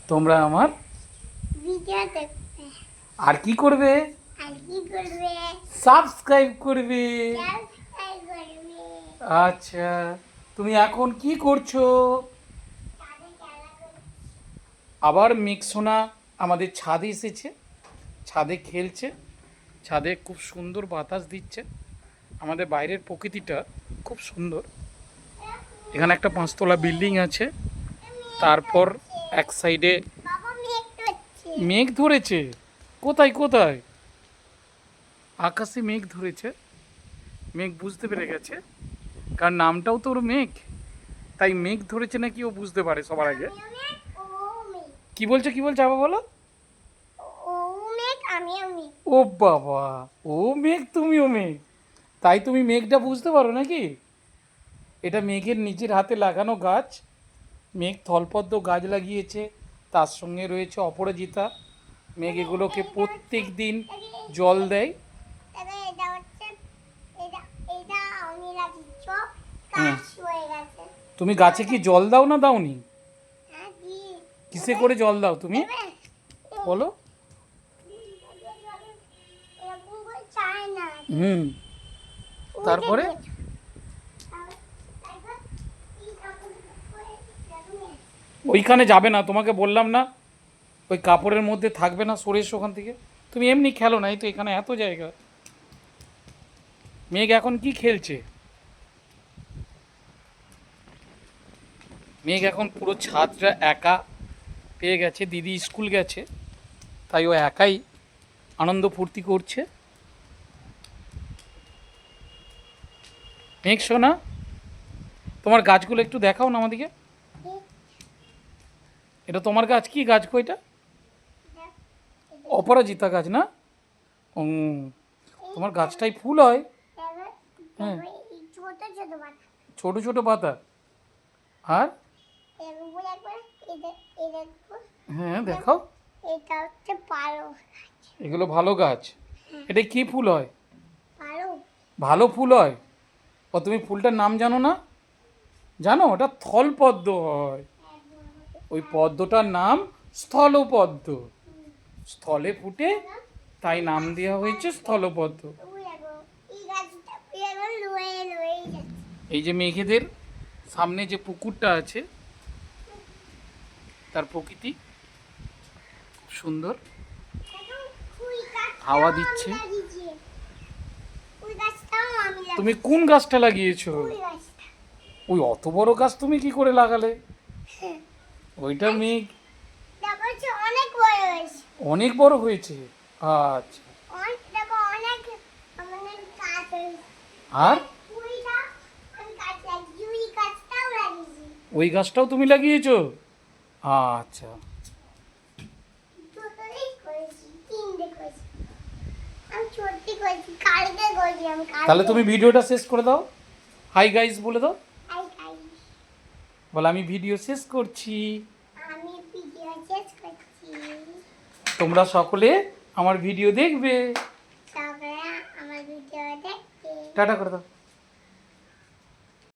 তোমরা আমার ভিডিও দেখবে আর কি করবে? সাবস্ক্রাইব করবে। আচ্ছা, তুমি এখন কি করছো? আবার মেঘসোনা আমাদের ছাদে এসেছে, ছাদে খেলছে। ছাদে খুব সুন্দর বাতাস দিচ্ছে। আমাদের বাইরের প্রকৃতিটা খুব সুন্দর। এখানে একটা 5 তলা বিল্ডিং আছে, তারপর এক সাইডে মেঘ ধরেছে। কোথায় কোথায়? আকাশে মেঘ ধরেছে। মেঘ বুঝতে পেরে গেছে, কারণ নামটাও তো ওর মেঘ, তাই মেঘ ধরেছে নাকি ও বুঝতে পারে সবার আগে। কি বলছো কি বলছো আবার বলো। ও বাবা, ও মেঘ তুমিও মেঘ, তাই তুমি মেঘটা বুঝতে পারো নাকি? এটা মেঘের নিজের হাতে লাগানো গাছ। মেঘ থলপদ্ম গাছ লাগিয়েছে, তার সঙ্গে রয়েছে অপরাজিতা। মেঘ এগুলোকে প্রত্যেক দিন জল দেয়। তুমি গাছে কি জল দাও না দাওনি? কিসে করে জল দাও তুমি বলো? তারপরে ওইখানে যাবে না, তোমাকে বললাম না ওই কাপড়ের মধ্যে থাকবে না, সরে এসো ওখান থেকে। তুমি এমনি খেলো না, এই তো এখানে এত জায়গা। মেঘ এখন কি খেলছে? মেঘ এখন পুরো ছাদটা একা পেয়ে গেছে, দিদি স্কুল গেছে, তাই ও একাই আনন্দ ফুর্তি করছে। মেঘ শোনা, তোমার গাছগুলো একটু দেখাও না আমাদেরকে। এটা তোমার গাছ? কি গাছ গো এটা? অপরাজিতা গাছ না? তোমার গাছটাই ফুল হয়? হ্যাঁ, ছোট ছোট পাতা। আর হ্যাঁ দেখাও। এগুলো ভালো গাছ। এটা কি ফুল হয়? ভালো ফুল হয়। ও তুমি ফুলটার নাম জানো না? জানো, ওটা থলপদ্ম হয়। ওই পদ্মটার নাম স্থলপদ্ম। স্থলে ফুটে, তাই নাম দেওয়া হয়েছে স্থলপদ্ম। এই যে মেঘেদের সামনে যে পুকুরটা আছে, তার প্রকৃতি খুব সুন্দর, হাওয়া দিচ্ছে। তুমি কোন গাছটা লাগিয়েছো? ওই অত বড় গাছ তুমি কি করে লাগালে? ওইটা মেঘ অনেক বড় হয়েছে। আচ্ছা, আর ওই গাছটাও তুমি লাগিয়েছো? আচ্ছা, তাহলে তুমি ভিডিওটা শেষ করে দাও। হাই গাইস বলে দাও। বলে আমি ভিডিও শেষ করছি। তোমরা সকলে আমার ভিডিও দেখবে। টাটা করে দাও।